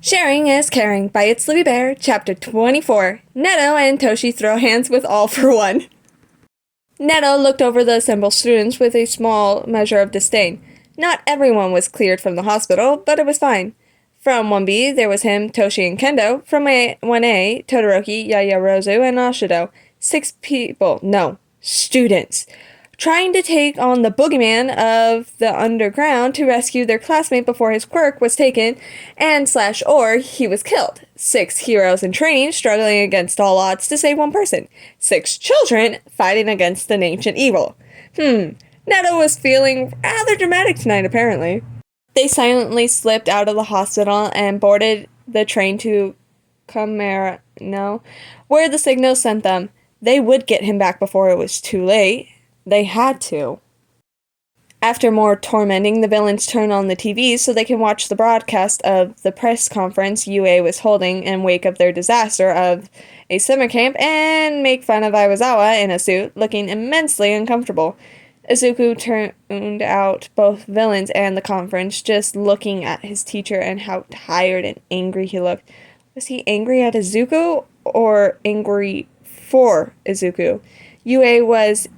Sharing is Caring by Itslivybear, Chapter 24. Neto and Toshi throw hands with all for one. Neto looked over the assembled students with a small measure of disdain. Not everyone was cleared from the hospital, but it was fine. From 1B, there was him, Toshi, and Kendo. From 1A, Todoroki, Yayarozu, and Ashido. 6 people, no, students, trying to take on the boogeyman of the underground to rescue their classmate before his quirk was taken and/or he was killed. 6 heroes in training struggling against all odds to save one person. 6 children fighting against an ancient evil. Neto was feeling rather dramatic tonight, apparently. They silently slipped out of the hospital and boarded the train to Camerino, where the signal sent them. They would get him back before it was too late. They had to. After more tormenting, the villains turn on the TV so they can watch the broadcast of the press conference UA was holding in wake of their disaster of a summer camp and make fun of Iwasawa in a suit, looking immensely uncomfortable. Izuku tuned out both villains and the conference, just looking at his teacher and how tired and angry he looked. Was he angry at Izuku or angry for Izuku? UA was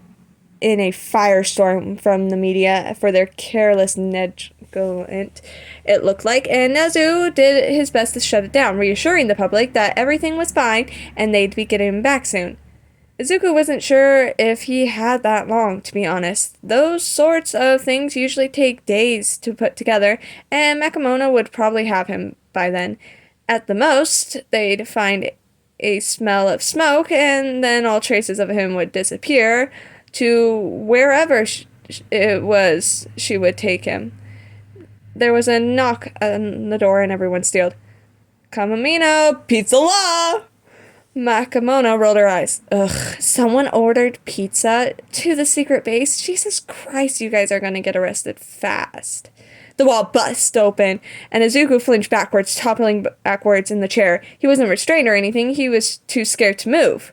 in a firestorm from the media for their careless negligence, it looked like, and Nezu did his best to shut it down, reassuring the public that everything was fine and they'd be getting him back soon. Izuku wasn't sure if he had that long, to be honest. Those sorts of things usually take days to put together, and Makomono would probably have him by then. At the most, they'd find a smell of smoke, and then all traces of him would disappear to wherever it was she would take him. There was a knock on the door and everyone steeled. Kamamino, pizza law! Makomono rolled her eyes. Ugh, someone ordered pizza to the secret base? Jesus Christ, you guys are gonna get arrested fast. The wall bust open, and Izuku flinched backwards, toppling backwards in the chair. He wasn't restrained or anything, he was too scared to move.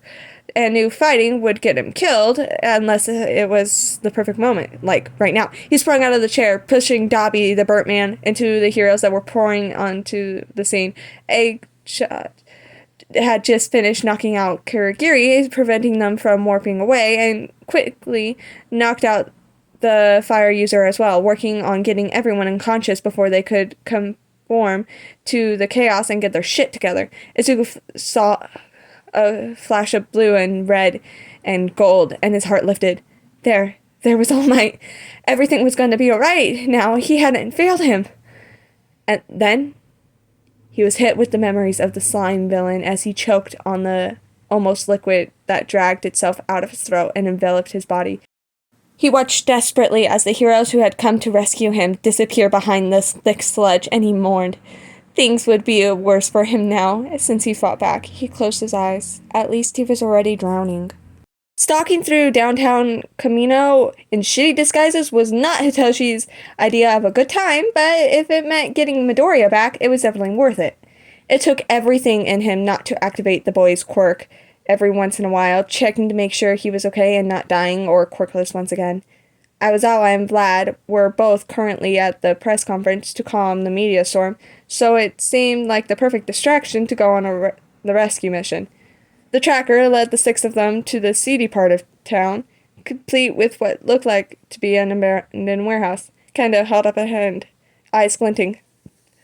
And knew fighting would get him killed unless it was the perfect moment, like right now. He sprung out of the chair, pushing Dobby, the burnt man, into the heroes that were pouring onto the scene. Eggshot had just finished knocking out Kurogiri, preventing them from warping away, and quickly knocked out the fire user as well, working on getting everyone unconscious before they could conform to the chaos and get their shit together. Izuku saw a flash of blue and red and gold, and his heart lifted. There was All Might. Everything was going to be alright now. He hadn't failed him. And then he was hit with the memories of the slime villain as he choked on the almost liquid that dragged itself out of his throat and enveloped his body. He watched desperately as the heroes who had come to rescue him disappear behind this thick sludge, and he mourned. Things would be worse for him now, since he fought back. He closed his eyes. At least he was already drowning. Stalking through downtown Kamino in shitty disguises was not Hitoshi's idea of a good time, but if it meant getting Midoriya back, it was definitely worth it. It took everything in him not to activate the boy's quirk every once in a while, checking to make sure he was okay and not dying or quirkless once again. Iwasawa and Vlad were both currently at the press conference to calm the media storm, so it seemed like the perfect distraction to go on the rescue mission. The tracker led the 6 of them to the seedy part of town, complete with what looked like to be an abandoned warehouse. Kendo held up a hand, eyes glinting.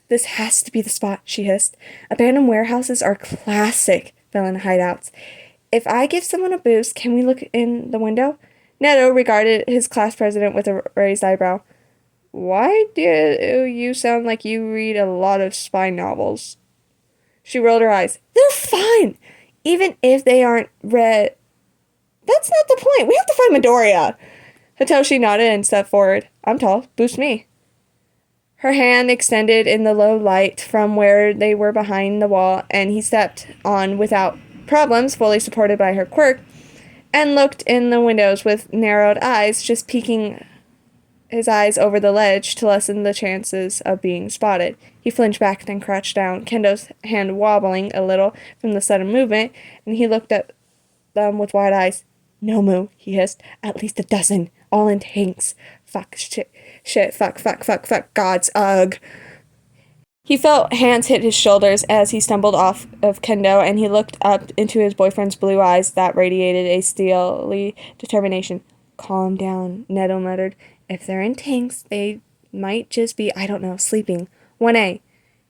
This has to be the spot, she hissed. Abandoned warehouses are classic villain hideouts. If I give someone a boost, can we look in the window? Neto regarded his class president with a raised eyebrow. Why do you sound like you read a lot of spy novels? She rolled her eyes. They're fine, even if they aren't read. That's not the point. We have to find Midoriya. Hitoshi nodded and stepped forward. I'm tall. Boost me. Her hand extended in the low light from where they were behind the wall, and he stepped on without problems, fully supported by her quirk, and looked in the windows with narrowed eyes, just peeking his eyes over the ledge to lessen the chances of being spotted. He flinched back, then crouched down, Kendo's hand wobbling a little from the sudden movement, and he looked at them with wide eyes. No, he hissed. At least a dozen, all in tanks. Fuck, shit, fuck, gods, ugh. He felt hands hit his shoulders as he stumbled off of Kendo, and he looked up into his boyfriend's blue eyes that radiated a steely determination. Calm down, Neto muttered. If they're in tanks, they might just be, I don't know, sleeping. 1A,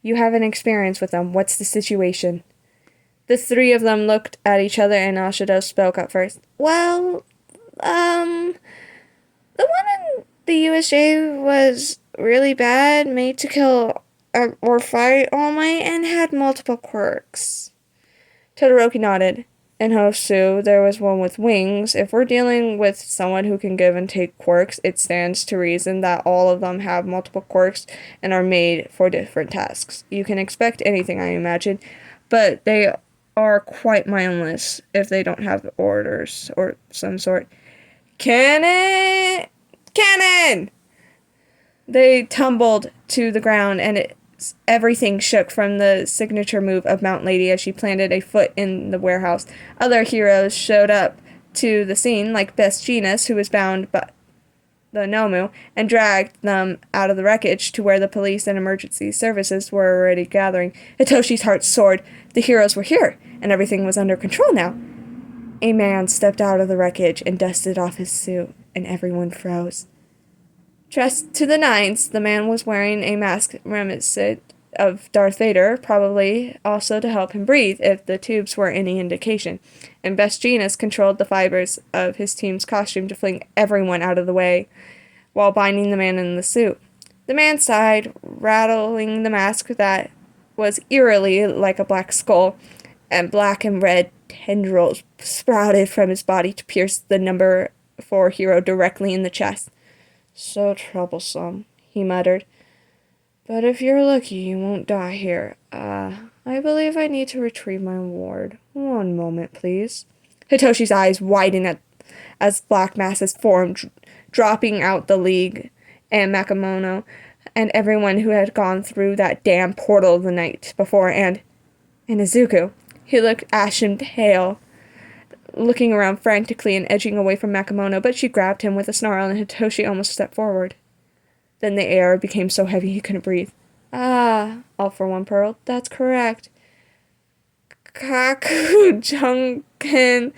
you have an experience with them. What's the situation? The three of them looked at each other, and Ashido spoke up first. Well, the one in the USJ was really bad, made to kill or fight All Might, and had multiple quirks. Todoroki nodded. In Hosu, there was one with wings. If we're dealing with someone who can give and take quirks, it stands to reason that all of them have multiple quirks and are made for different tasks. You can expect anything, I imagine, but they are quite mindless if they don't have orders or some sort. Cannon! Cannon! They tumbled to the ground, and everything shook from the signature move of Mount Lady as she planted a foot in the warehouse. Other heroes showed up to the scene, like Best Jeanist, who was bound by the Nomu, and dragged them out of the wreckage to where the police and emergency services were already gathering. Hitoshi's heart soared. The heroes were here, and everything was under control now. A man stepped out of the wreckage and dusted off his suit, and everyone froze. Dressed to the nines, the man was wearing a mask reminiscent of Darth Vader, probably also to help him breathe, if the tubes were any indication, and Best Jeanist controlled the fibers of his team's costume to fling everyone out of the way, while binding the man in the suit. The man sighed, rattling the mask that was eerily like a black skull, and black and red tendrils sprouted from his body to pierce the number 4 hero directly in the chest. So troublesome, he muttered. But if you're lucky, you won't die here. I believe I need to retrieve my ward. One moment, please. Hitoshi's eyes widened as black masses formed, dropping out the League and Makamono and everyone who had gone through that damn portal the night before, and Izuku. He looked ashen pale, looking around frantically and edging away from Makamono, but she grabbed him with a snarl, and Hitoshi almost stepped forward. Then the air became so heavy he couldn't breathe. All for one purled. That's correct. Kaku Junken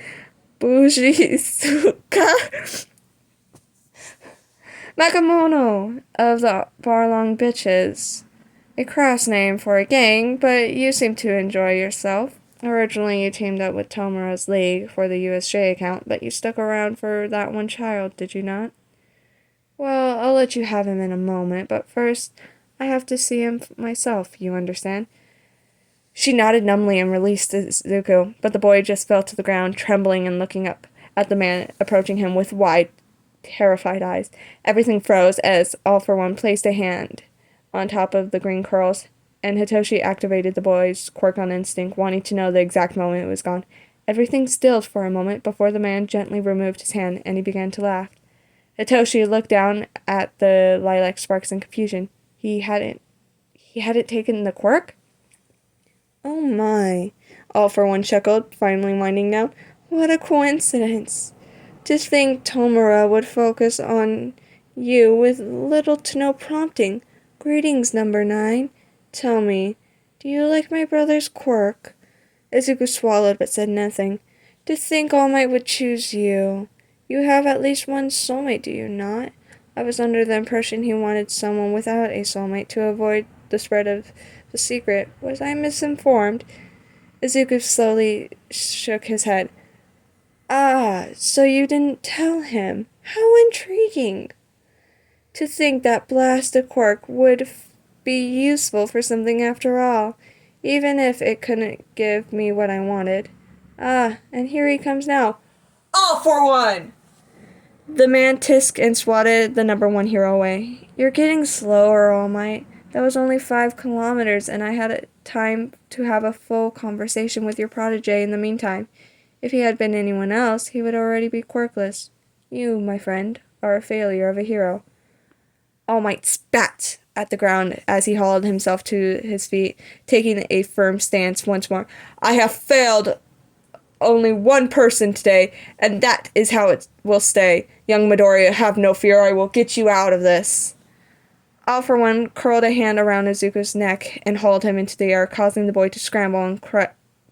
Bushi Suka. Makamono of the Barlong Bitches. A crass name for a gang, but you seem to enjoy yourself. Originally, you teamed up with Tomura's League for the USJ account, but you stuck around for that one child, did you not? Well, I'll let you have him in a moment, but first, I have to see him myself, you understand? She nodded numbly and released Izuku, but the boy just fell to the ground, trembling and looking up at the man approaching him with wide, terrified eyes. Everything froze as All for One placed a hand on top of the green curls, and Hitoshi activated the boy's quirk on instinct, wanting to know the exact moment it was gone. Everything stilled for a moment before the man gently removed his hand, and he began to laugh. Hitoshi looked down at the lilac sparks in confusion. He hadn't taken the quirk? Oh my, All for One chuckled, finally winding down. What a coincidence. To think Tomura would focus on you with little to no prompting. Greetings, number 9. Tell me, do you like my brother's quirk? Izuku swallowed but said nothing. To think All Might would choose you. You have at least one soulmate, do you not? I was under the impression he wanted someone without a soulmate to avoid the spread of the secret. Was I misinformed? Izuku slowly shook his head. So you didn't tell him. How intriguing. To think that blasted quirk would be useful for something after all, even if it couldn't give me what I wanted. And here he comes now. All for One! The man tisked and swatted the number 1 hero away. You're getting slower, All Might. That was only 5 kilometers, and I had time to have a full conversation with your protege in the meantime. If he had been anyone else, he would already be quirkless. You, my friend, are a failure of a hero. All Might spat at the ground as he hauled himself to his feet, taking a firm stance once more. I have failed only one person today, and that is how it will stay. Young Midoriya, have no fear, I will get you out of this. All for one curled a hand around Izuku's neck and hauled him into the air, causing the boy to scramble and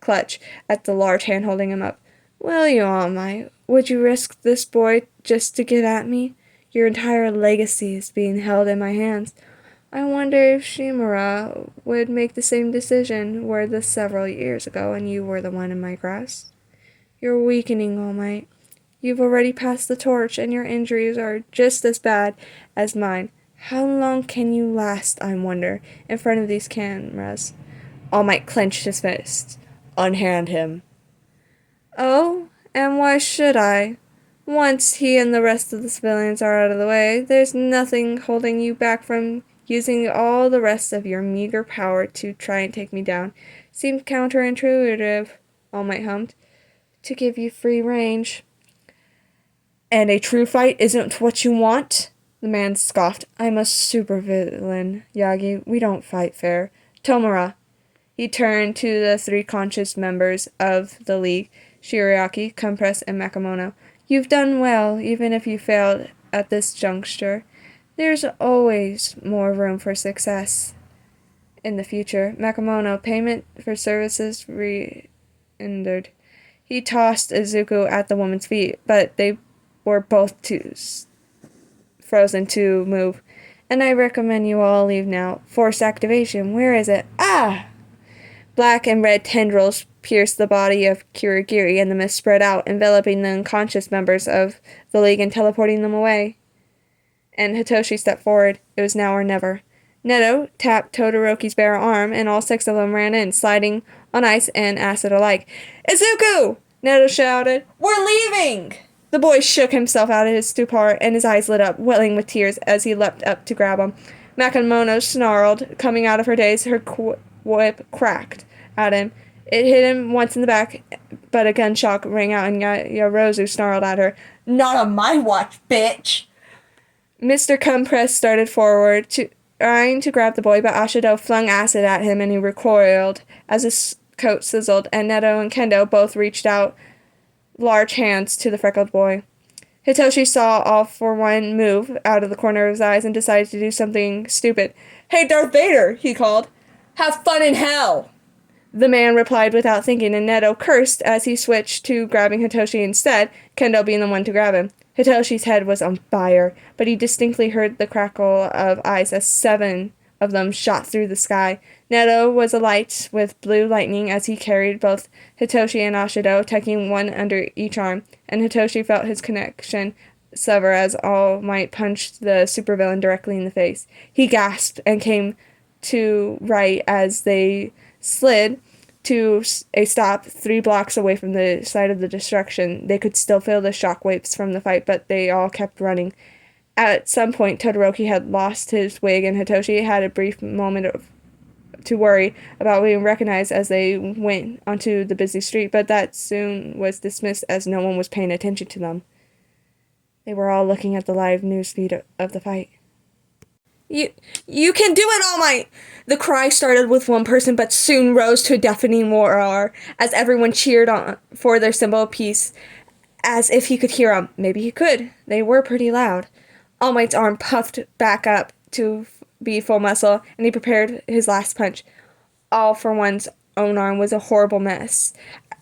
clutch at the large hand holding him up. Will you, All Might? Would you risk this boy just to get at me? Your entire legacy is being held in my hands. I wonder if Shimura would make the same decision were this several years ago and you were the one in my grasp. You're weakening, All Might. You've already passed the torch, and your injuries are just as bad as mine. How long can you last, I wonder, in front of these cameras? All Might clenched his fists. Unhand him. Oh, and why should I? Once he and the rest of the civilians are out of the way, there's nothing holding you back from using all the rest of your meager power to try and take me down. Seems counterintuitive, All Might hummed, to give you free range. And a true fight isn't what you want? The man scoffed. I'm a supervillain, Yagi. We don't fight fair. Tomura. He turned to the three conscious members of the League, Shiriaki, Compress, and Makamono. You've done well, even if you failed at this juncture. There's always more room for success in the future. Makamono, payment for services re-rendered. He tossed Izuku at the woman's feet, but they were both too frozen to move. And I recommend you all leave now. Force activation. Where is it? Ah! Black and red tendrils pierced the body of Kurogiri, and the mist spread out, enveloping the unconscious members of the League and teleporting them away. And Hitoshi stepped forward. It was now or never. Neto tapped Todoroki's bare arm, and all six of them ran in, sliding on ice and acid alike. Izuku! Neto shouted. We're leaving! The boy shook himself out of his stupor, and his eyes lit up, welling with tears, as he leapt up to grab him. Makamono snarled, coming out of her daze. Her whip cracked at him. It hit him once in the back, but a gunshot rang out, and Yarozu snarled at her. Not on my watch, bitch! Mr. Compress started forward, trying to grab the boy, but Ashido flung acid at him, and he recoiled as his coat sizzled, and Neto and Kendo both reached out large hands to the freckled boy. Hitoshi saw All for One move out of the corner of his eyes and decided to do something stupid. Hey, Darth Vader, he called. Have fun in hell! The man replied without thinking, and Neto cursed as he switched to grabbing Hitoshi instead, Kendo being the one to grab him. Hitoshi's head was on fire, but he distinctly heard the crackle of ice as 7 of them shot through the sky. Neto was alight with blue lightning as he carried both Hitoshi and Ashido, tucking one under each arm, and Hitoshi felt his connection sever as All Might punched the supervillain directly in the face. He gasped and came to right as they slid to a stop 3 blocks away from the site of the destruction. They could still feel the shockwaves from the fight, but they all kept running. At some point, Todoroki had lost his wig, and Hitoshi had a brief moment to worry about being recognized as they went onto the busy street, but that soon was dismissed as no one was paying attention to them. They were all looking at the live news feed of the fight. You can do it, All Might! The cry started with one person, but soon rose to a deafening roar as everyone cheered on for their symbol of peace, as if he could hear them. Maybe he could. They were pretty loud. All Might's arm puffed back up to be full muscle, and he prepared his last punch. All for One's own arm was a horrible mess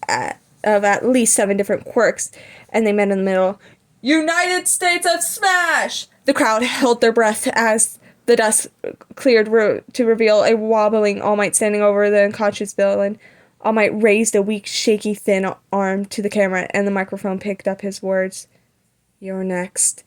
of at least 7 different quirks, and they met in the middle. United States of Smash! The crowd held their breath as the dust cleared to reveal a wobbling All Might standing over the unconscious villain. All Might raised a weak, shaky, thin arm to the camera, and the microphone picked up his words. You're next.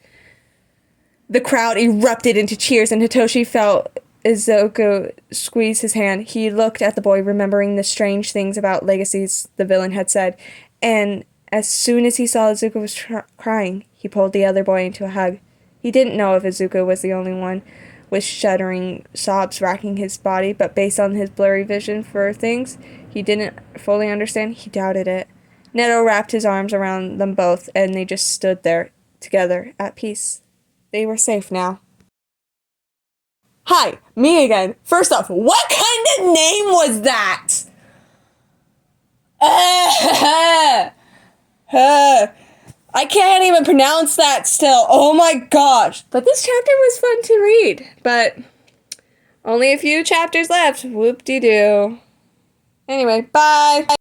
The crowd erupted into cheers, and Hitoshi felt Izuku squeeze his hand. He looked at the boy, remembering the strange things about legacies the villain had said, and as soon as he saw Izuku was crying, he pulled the other boy into a hug. He didn't know if Izuku was the only one with shuddering sobs racking his body, but based on his blurry vision for things he didn't fully understand, he doubted it. Neto wrapped his arms around them both, and they just stood there, together, at peace. They were safe now. Hi, me again. First off, what kind of name was that? I can't even pronounce that still. Oh my gosh. But this chapter was fun to read. But Only a few chapters left. Whoop-de-doo. Anyway, bye!